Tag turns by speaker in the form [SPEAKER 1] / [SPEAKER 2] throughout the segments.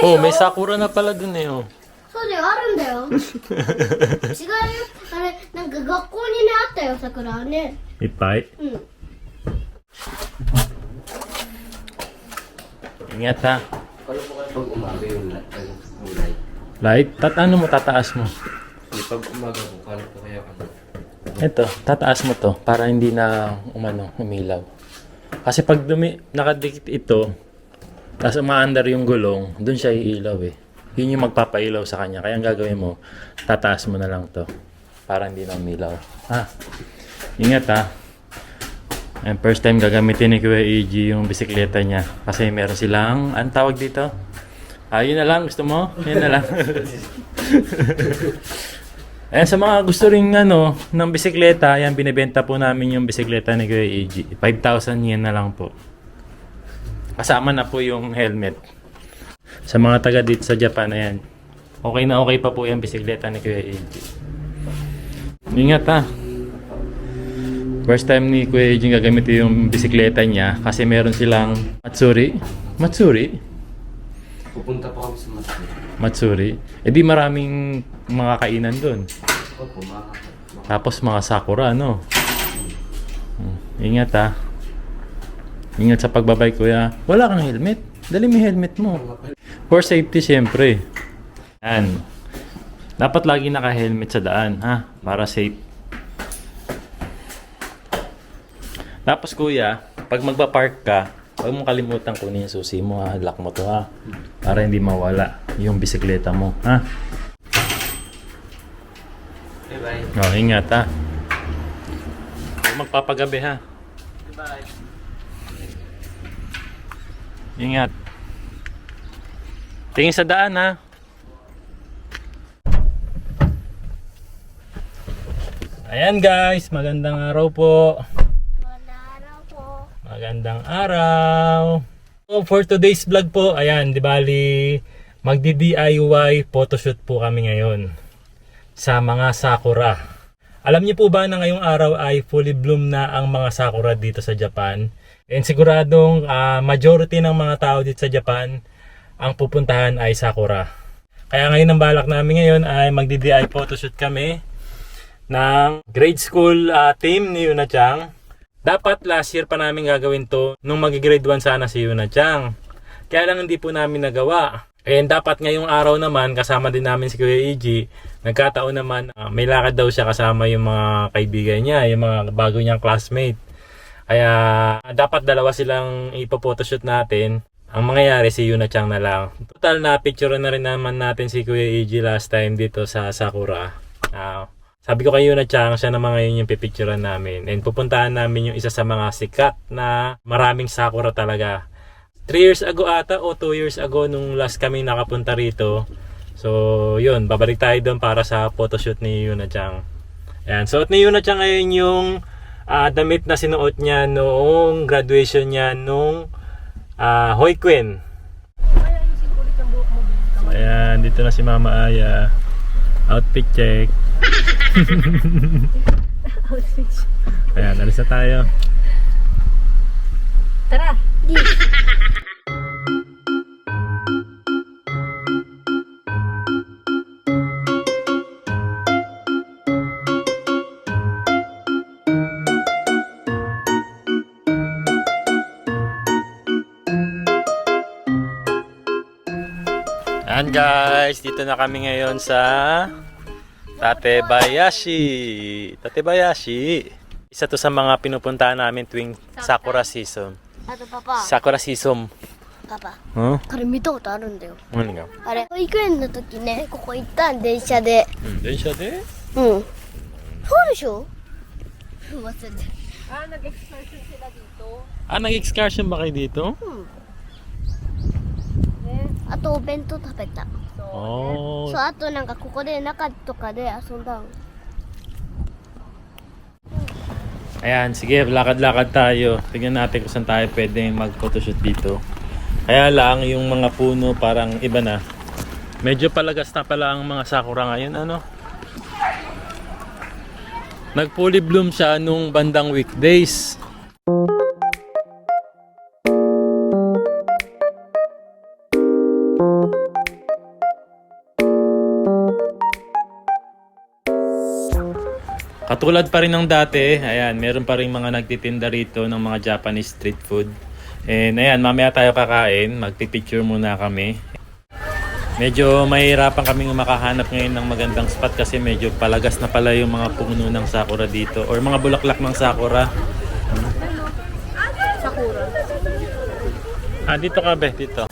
[SPEAKER 1] Oh, may sakura na pala dun eh, oh.
[SPEAKER 2] そうだよ、あるんだよ。違うよ。あれ、なんか学校にね、あったよ、桜はね。
[SPEAKER 1] いっぱい。
[SPEAKER 2] うん。
[SPEAKER 1] Ingat ha.
[SPEAKER 3] Paano po kayo pag umaga yung kulay?
[SPEAKER 1] Light, ano mo, tataas mo.
[SPEAKER 3] Hindi, pag umaga po, paano po kayo
[SPEAKER 1] Ito, tataas mo to para hindi na umilaw. Kasi pag nakadikit ito, tapos umaandar yung gulong, dun siya iilaw eh. Yun yung magpapailaw sa kanya. Kaya ang gagawin mo, tataas mo na lang to para hindi na umilaw. Ha? Ingat ha. And first time gagamitin ni Kuya EG yung bisikleta niya. Kasi meron silang, anong tawag dito? Yun na lang, gusto mo? Yun na lang. Ayan, sa mga gusto rin ng bisikleta, ayan, binibenta po namin yung bisikleta ni Kuya EG. 5,000 yen na lang po. Kasama na po yung helmet. Sa mga taga dito sa Japan, ayan. Okay na okay pa po yung bisikleta ni Kuya EG. Ingat ha. First time ni Kuya EG gagamitin yung bisikleta niya kasi meron silang Matsuri?
[SPEAKER 3] Pupunta po kami sa Matsuri.
[SPEAKER 1] Matsuri. Eh di maraming mga kainan doon.
[SPEAKER 3] Opo,
[SPEAKER 1] Tapos mga sakura, no? Ingat ha. Ingat sa pagbabay, kuya. Wala kang helmet. Dali mo yung helmet mo. For safety, syempre. Yan. Dapat lagi naka-helmet sa daan, ha? Para safe. Tapos, kuya, pag magpa-park ka, huwag mong kalimutan kunin yung susi mo, ha? Lock mo to, ha? Para hindi mawala yung bisikleta mo, ha?
[SPEAKER 3] Bye-bye.
[SPEAKER 1] Oh, ingat, ha? Huwag magpapagabi, ha?
[SPEAKER 3] Bye-bye.
[SPEAKER 1] Ingat. Tingin sa daan, ha? Ayan guys, magandang araw po.
[SPEAKER 2] Magandang araw po.
[SPEAKER 1] Magandang araw. So, for today's vlog po, ayan, di bali, magdi-DIY photoshoot po kami ngayon sa mga sakura. Alam niyo po ba na ngayong araw ay fully bloom na ang mga sakura dito sa Japan? And siguradong majority ng mga tao dito sa Japan ang pupuntahan ay sakura. Kaya ngayon ang balak namin ngayon ay magdi-DIY photoshoot kami ng grade school team ni Yuna Chang. Dapat last year pa namin gagawin to nung mag-grade 1 sana si Yuna Chang. Kaya lang hindi po namin nagawa. And dapat ngayong araw naman kasama din namin si Kuya EG. Nagkataon naman may lakad daw siya kasama yung mga kaibigan niya, yung mga bago niyang classmate. Kaya dapat dalawa silang ipo-photoshoot natin. Ang mangyayari si Yuna Chang na lang. Total na picture na rin naman natin si Kuya EG last time dito sa Sakura. Sabi ko kay Yuna Chang, siya naman ngayon yung pipicturean namin. And pupuntahan namin yung isa sa mga sikat na maraming sakura talaga. 3 years ago ata o 2 years ago nung last kami nakapunta rito. So yun, babalik tayo doon para sa photoshoot ni Yuna Chang. Ayan, suot ni Yuna Chang ngayon yung damit na sinuot niya noong graduation niya nung Hoikuen. Ayan, dito na si Mama Aya. Outfit check. Ayan, alis na tayo.
[SPEAKER 2] Tara.
[SPEAKER 1] Ayan guys, dito na kami ngayon sa Tatebayashi. Isa to sa mga pinupuntahan namin tuwing Sakura season.
[SPEAKER 2] あとパパ。
[SPEAKER 1] Sakura season.
[SPEAKER 2] パパ。
[SPEAKER 1] Huh?
[SPEAKER 2] これ見たことあるんだよ。
[SPEAKER 1] Ano nga?
[SPEAKER 2] あれ、保育園の時ね、ここ行ったん、電車で。
[SPEAKER 1] Densya de?
[SPEAKER 2] うん。そうでしょ忘れてる。
[SPEAKER 1] Nag-excursion ba kayo dito?
[SPEAKER 2] あとお弁当食べた。
[SPEAKER 1] Oh.
[SPEAKER 2] そう、あとなんかここで中とかで遊んだの。
[SPEAKER 1] Ayan, sige, lakad-lakad tayo. Tingnan natin kung saan tayo pwede mag-photoshoot dito. Kaya lang, yung mga puno parang iba na. Medyo palagas na pala ang mga sakura ngayon, ano? Nag-fully bloom siya nung bandang weekdays. Katulad pa rin ng dati, ayan, meron pa rin mga nagtitinda rito ng mga Japanese street food. And ayan, mamaya tayo kakain, magpipicture muna kami. Medyo mahirapan kaming makahanap ngayon ng magandang spot kasi medyo palagas na pala yung mga puno ng sakura dito or mga bulaklak ng sakura.
[SPEAKER 4] Sakura.
[SPEAKER 1] Dito ka be, dito.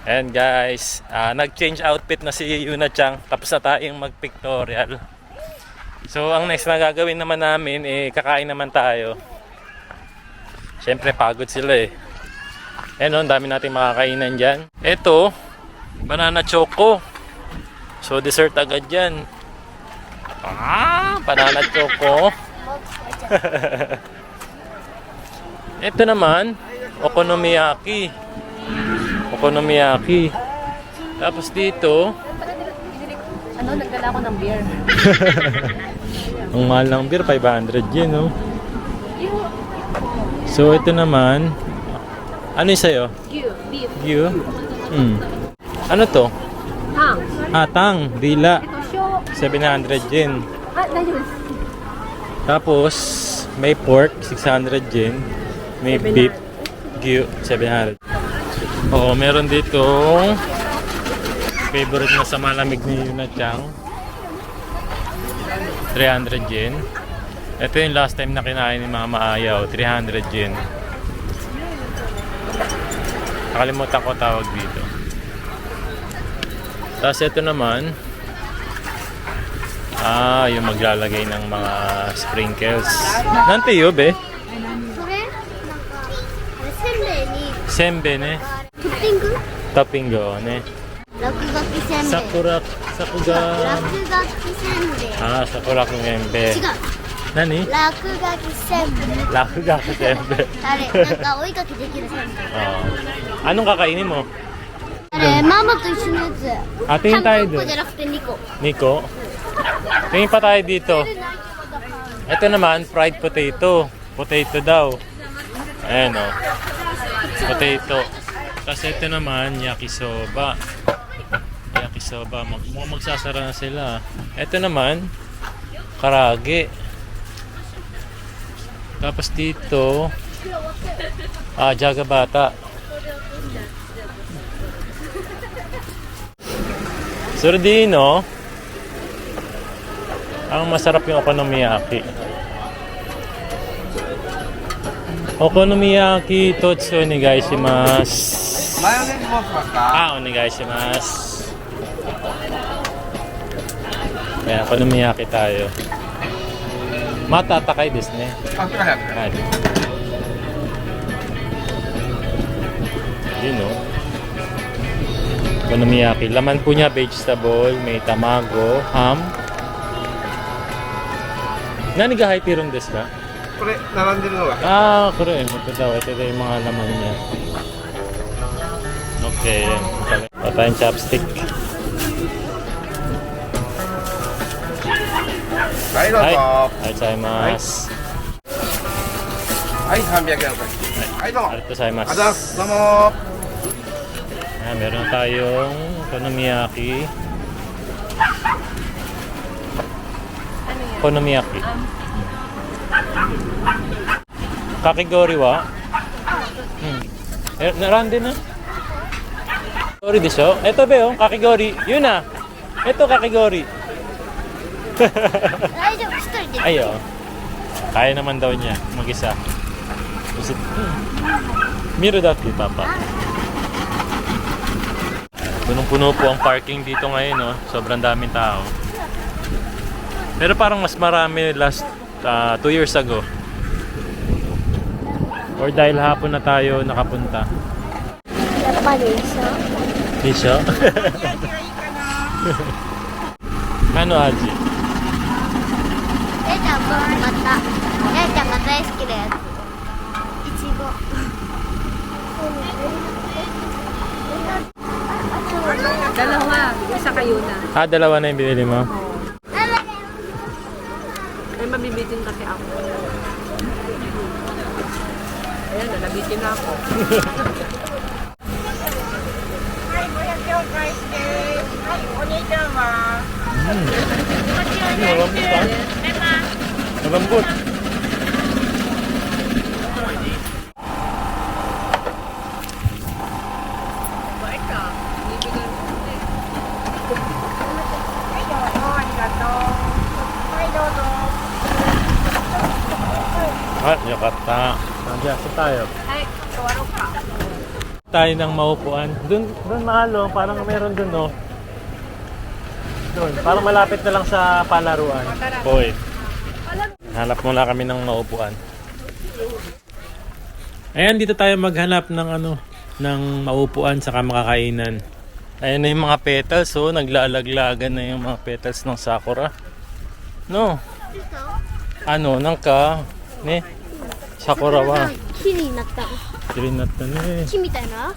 [SPEAKER 1] And guys, nag-change outfit na si Yuna Chang. Tapos na tayong mag-pictorial. So, ang next na gagawin naman namin, kakain naman tayo. Siyempre, pagod sila eh. Ang dami nating makakainan dyan. Ito, banana choco. So, dessert agad yan. Banana choco. Ito naman, okonomiyaki. Okonomiyaki. Tapos dito,
[SPEAKER 4] Nagdala ko ng beer.
[SPEAKER 1] ang mahal ng beer, 500 yen, no? So, ito naman, ano yung sa'yo?
[SPEAKER 4] Beef.
[SPEAKER 1] You? Ano to?
[SPEAKER 4] Hang.
[SPEAKER 1] Tang, dila.
[SPEAKER 4] Ito, show.
[SPEAKER 1] 700 yen.
[SPEAKER 4] Ayun.
[SPEAKER 1] Tapos, may pork, 600 yen. May beef, gyu, 700. Oo, meron dito favorite na sa malamig ni Yuna Chang. 300 yen. Ito yung last time na kinain ni Mama Ayaw, 300 yen. Nakalimutan ko tawag dito. Tapos ito naman, yung maglalagay ng mga sprinkles. Nantiyo, be?
[SPEAKER 2] それなんかせんべいに
[SPEAKER 1] Sembe, ne?
[SPEAKER 2] トッピング
[SPEAKER 1] Topping go, ne?
[SPEAKER 2] 落書きせんべい
[SPEAKER 1] Sakura, sakuga.
[SPEAKER 2] 落書きせんべい
[SPEAKER 1] Sakura kung embe.
[SPEAKER 2] 違う
[SPEAKER 1] Nani?
[SPEAKER 2] 落書きせんべい
[SPEAKER 1] Lakuga ko sembe.
[SPEAKER 2] あれなんか追いかけできるせんべい
[SPEAKER 1] Anong kakainin mo?
[SPEAKER 2] あれママと一緒のやつ
[SPEAKER 1] Tingin tayo
[SPEAKER 2] 100個
[SPEAKER 1] doon.
[SPEAKER 2] じゃなくて2個
[SPEAKER 1] Nico? Tingin pa tayo dito. Ito naman, fried potato. Potato daw. Ayan o. Potato. Tapos ito naman, yakisoba. Yakisoba. Mukhang magsasara na sila. Ito naman, karage. Tapos dito, jaga bata. Surdino. Ang masarap yung okonomiyaki. Okonomiyaki totsu onegaishimasu.
[SPEAKER 3] マヨネーズもしますか？
[SPEAKER 1] Onegaishimasu. Ayan, okonomiyaki tayo. Matatakay desu ne.
[SPEAKER 3] あ、すいません。
[SPEAKER 1] Ayan. Yun o. Okonomiyaki. Laman po niya vegetable, may tamago, ham. Nani ga haiti ron desu ka?
[SPEAKER 3] これ並んでるのが。
[SPEAKER 1] Kore. Ito daw. Ito daw yung mga laman niya. Okay, yan. Patayang chopstick.
[SPEAKER 3] はい、どうぞ。
[SPEAKER 1] はい。
[SPEAKER 3] は
[SPEAKER 1] ありがとうございます。
[SPEAKER 3] い、300円お返し。はい、どうも。
[SPEAKER 1] ありがとうございま
[SPEAKER 3] ありがとうございます。
[SPEAKER 1] す。
[SPEAKER 3] どうも。
[SPEAKER 1] Ayan, meron na tayong okonomiyaki. Okonomiyaki. Kakigori wa? Narande na? Kakigori desho? Ito be, kakigori. Yun na. Ito kakigori.
[SPEAKER 2] 大丈夫、一人で。
[SPEAKER 1] Ay, oh. Kaya naman daw niya, mag-isa. Miro dati, Papa. Punong-puno po ang parking dito ngayon, no? Sobrang daming tao. Pero parang mas marami last 2 years ago. Or dahil hapon na tayo nakapunta.
[SPEAKER 2] やっぱり一緒。
[SPEAKER 1] Isyo? Ano, Aji?
[SPEAKER 2] えいちゃん、僕また。えいちゃんが大好きなやつ。いちご。
[SPEAKER 4] Dalawa. Isa kayo na.
[SPEAKER 1] Ah, dalawa na yung binili mo?
[SPEAKER 4] May mabibitin kasi ako. Ayan, nalabitin na ako.
[SPEAKER 1] Malambot.
[SPEAKER 4] Bait ka. Bibigyan mo ulit.
[SPEAKER 1] Ah, yakata. Nandiyan sa tayo.
[SPEAKER 4] Ay, kawaro ka.
[SPEAKER 1] Tayo ng maupuan. Doon mahal, oh. Parang meron doon, no? Doon. Parang malapit na lang sa palaruan. Hoy. Hanap muna kami ng maupuan. Ayan, dito tayo maghanap ng ng maupuan saka makakainan. Ayan na yung mga petals, oh. Naglalaglagan na yung mga petals ng sakura. No? Ano, nangka? Ne? Sakura wa.
[SPEAKER 2] 木になった。
[SPEAKER 1] Trinata na eh.
[SPEAKER 2] 木みたいな。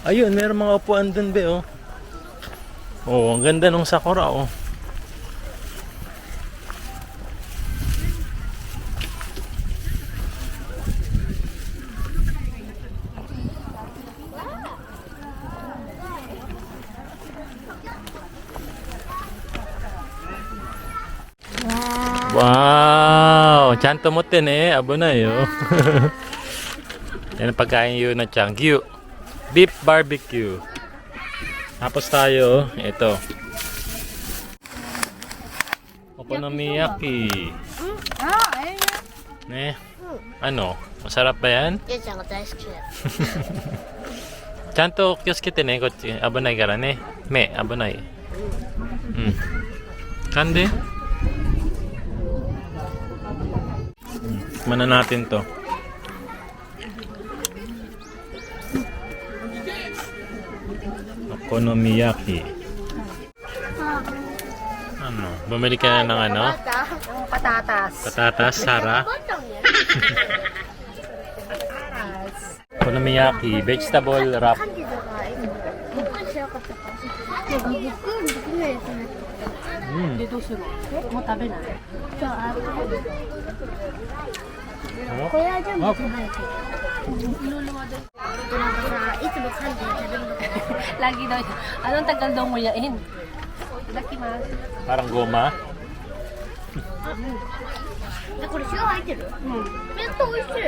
[SPEAKER 1] Ayun, meron mga upuan dun, be, oh. Oh, ang ganda ng sakura, oh. Wow! Chanto mo tin eh. Abo na yun. Yan ang pagkain yun na Changgyu. Beef barbecue. Tapos tayo, ito. Okonomiyaki. Ne? Ano? Masarap ba yan?
[SPEAKER 2] えいちゃんが大好きだよ。
[SPEAKER 1] ちゃんと気をつけてね。こっち危ないからね。目危ない。うん。噛んで。Mana natin to. Okonomiyaki. Ano? Bumili ka na ng ano?
[SPEAKER 4] Yung patatas.
[SPEAKER 1] Patatas, Sara. Okonomiyaki, vegetable wrap.
[SPEAKER 2] カンディドが今、僕は知らなかったから。なんか僕のやつになってた。
[SPEAKER 4] Hindi, どうするのもう食べない
[SPEAKER 2] じゃあ、
[SPEAKER 1] Oh.
[SPEAKER 2] これはじゃあもう早く。なんかさ、いつもカンディ食べるのかな。
[SPEAKER 4] Lagi daw. Anong tagal daw nguyain? Lakimas.
[SPEAKER 1] Parang goma.
[SPEAKER 2] で、これ塩入ってる。めっちゃ美味しい。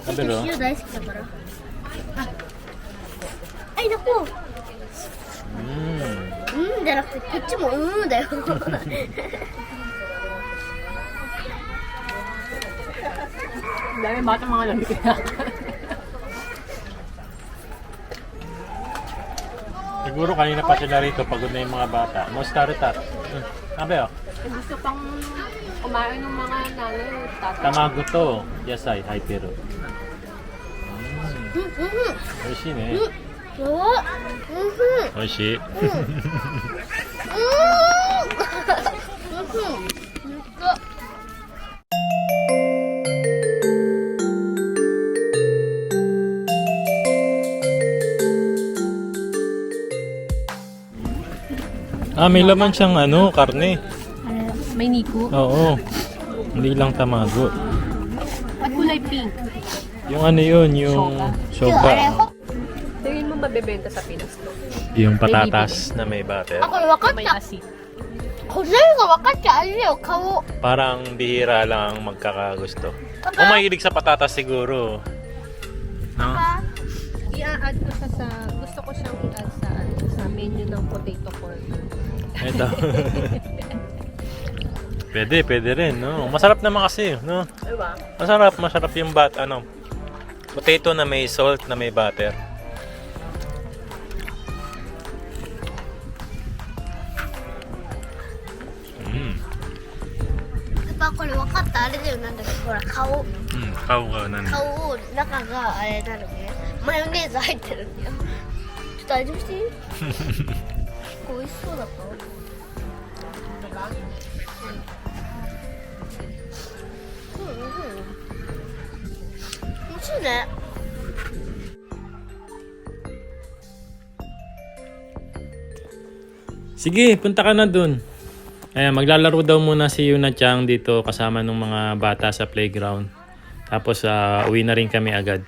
[SPEAKER 1] Sabi
[SPEAKER 2] 塩大好きだから。あ、はい、どこ。じゃなくて、こっちもだよ。
[SPEAKER 4] Dami bata mga lalaki.
[SPEAKER 1] Siguro kanina pa sila rito, pagod na yung mga bata. No start-up. Abe, oh.
[SPEAKER 4] Gusto pang kumain ng mga nanay. Tatay.
[SPEAKER 1] Tamago to. Yasai, haiteru. Oishii ne.
[SPEAKER 2] おいしい。
[SPEAKER 1] Oishii. Ah, may laman siyang karne.
[SPEAKER 4] May niku.
[SPEAKER 1] Oo. Hindi lang tamago.
[SPEAKER 4] At kulay pink.
[SPEAKER 1] Yung yun, yung soba.
[SPEAKER 4] Tingin mo mabebenta sa Pinas to.
[SPEAKER 1] Yung patatas na may butter.
[SPEAKER 2] あ、これ分かっ
[SPEAKER 4] May
[SPEAKER 2] た。
[SPEAKER 4] asin.
[SPEAKER 2] これが分かっちゃう。あれよ、顔。
[SPEAKER 1] Parang bihira lang ang magkakagusto. Kung mahilig sa patatas siguro. No?
[SPEAKER 4] i-add ko siya sa, gusto ko siyang i-add sa menu ng potato corner.
[SPEAKER 1] Ito. Pwede rin, no? Masarap naman kasi, no?
[SPEAKER 4] Diba?
[SPEAKER 1] Masarap yung potato na may salt, na may butter.
[SPEAKER 2] Diba, これ分かった？あれだよ、なんだっけ、ほら、顔。
[SPEAKER 1] 顔なんだ。
[SPEAKER 2] 顔を中があれなのね、マヨネーズ入ってるんだよ。ちょっと味見していい？美味しそうだった。美味しいね。
[SPEAKER 1] Sige, punta ka na dun. Ayan, maglalaro daw muna si Yuna Chang dito kasama ng mga bata sa playground. Tapos uwi na rin kami agad.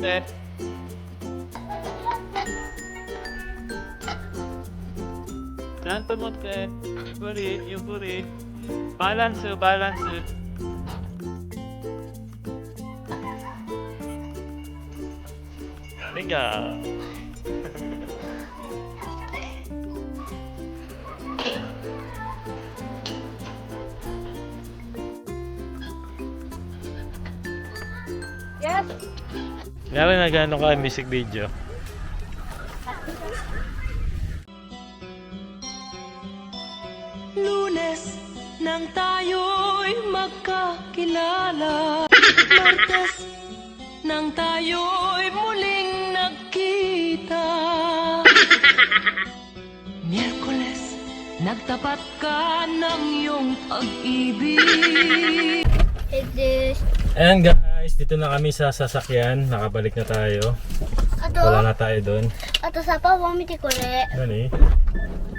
[SPEAKER 1] 네. 난또 못해. 유부리. 밸런스. 내가.
[SPEAKER 4] Yes!
[SPEAKER 1] Ngayon nag-ano ka music video.
[SPEAKER 5] Lunes nang tayo'y magkakilala, Martes nang tayo'y muling nagkita, Miyerkules nagtapat ka ng iyong pag-ibig.
[SPEAKER 1] Ayan guys, dito na kami sa sasakyan. Nakabalik na tayo. Wala na tayo doon.
[SPEAKER 2] あとさ、パパ見てこれ。
[SPEAKER 1] Nani?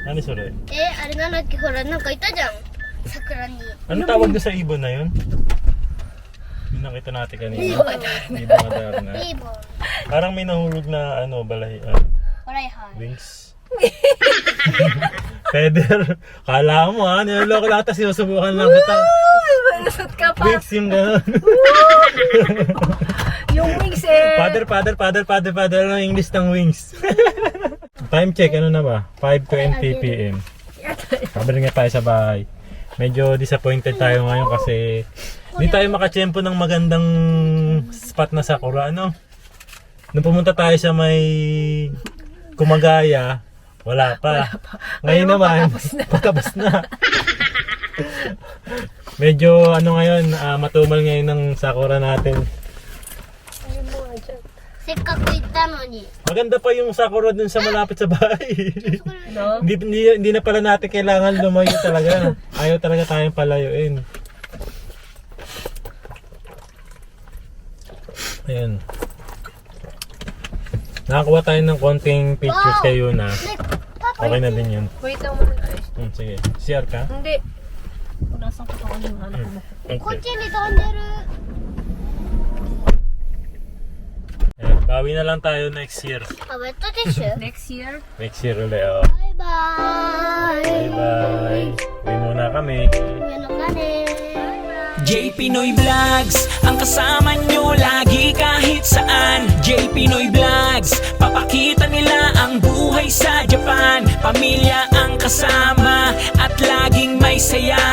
[SPEAKER 1] Ano sure?
[SPEAKER 2] あれなんだっけ、ほら、なんかいたじゃん。桜に。
[SPEAKER 1] Ano tawag doon sa ibon na yun? Yung nakita natin kanina. Ibon Adarna.
[SPEAKER 2] リーボン。
[SPEAKER 1] Parang may nahulog na balay,
[SPEAKER 2] ほらいはい。
[SPEAKER 1] wings. Feather. Kala mo niloloko natin, sinusubukan lang kita.
[SPEAKER 4] Malusot ka pa!
[SPEAKER 1] Wings yung gano'n.
[SPEAKER 4] Yung wings eh!
[SPEAKER 1] Father, ano yung English ng wings? Time check, ano na ba? 5:20 PM. Kabalik nga tayo sa bahay. Medyo disappointed tayo ngayon kasi hindi tayo makachempo ng magandang spot na sakura, ano? Nung pumunta tayo sa may Kumagaya, wala pa. Ngayon naman, patapos na. Medyo ngayon, matumal ngayon ng sakura natin.
[SPEAKER 2] せっかく行ったのに。
[SPEAKER 1] Maganda pa yung sakura dun sa malapit sa bahay.
[SPEAKER 4] No?
[SPEAKER 1] hindi na pala natin kailangan lumayo talaga. Ayaw talaga tayong palayuin. Ayan. Nakakuha tayo ng konting pictures kay Yuna.
[SPEAKER 2] ね、パパ、
[SPEAKER 1] Okay na din yun.
[SPEAKER 4] Wait lang muna.
[SPEAKER 1] Sige. CR ka?
[SPEAKER 4] Hindi. Nasa ko pa yung anak mo.
[SPEAKER 2] こっ
[SPEAKER 1] Okay.
[SPEAKER 2] ちに飛んでる。
[SPEAKER 1] Ayan, bawi na lang tayo next year.
[SPEAKER 2] あ、ウェットティッシュ
[SPEAKER 4] Next year?
[SPEAKER 1] Next year ulit. Oh.
[SPEAKER 2] バイバ Bye!
[SPEAKER 1] Bye-bye. Uwi muna kami.
[SPEAKER 2] Yan ang kanin.
[SPEAKER 6] J Pinoy Vlogs, ang kasama nyo lagi kahit saan. J Pinoy Vlogs, papakita nila ang buhay sa Japan. Pamilya ang kasama at laging may saya.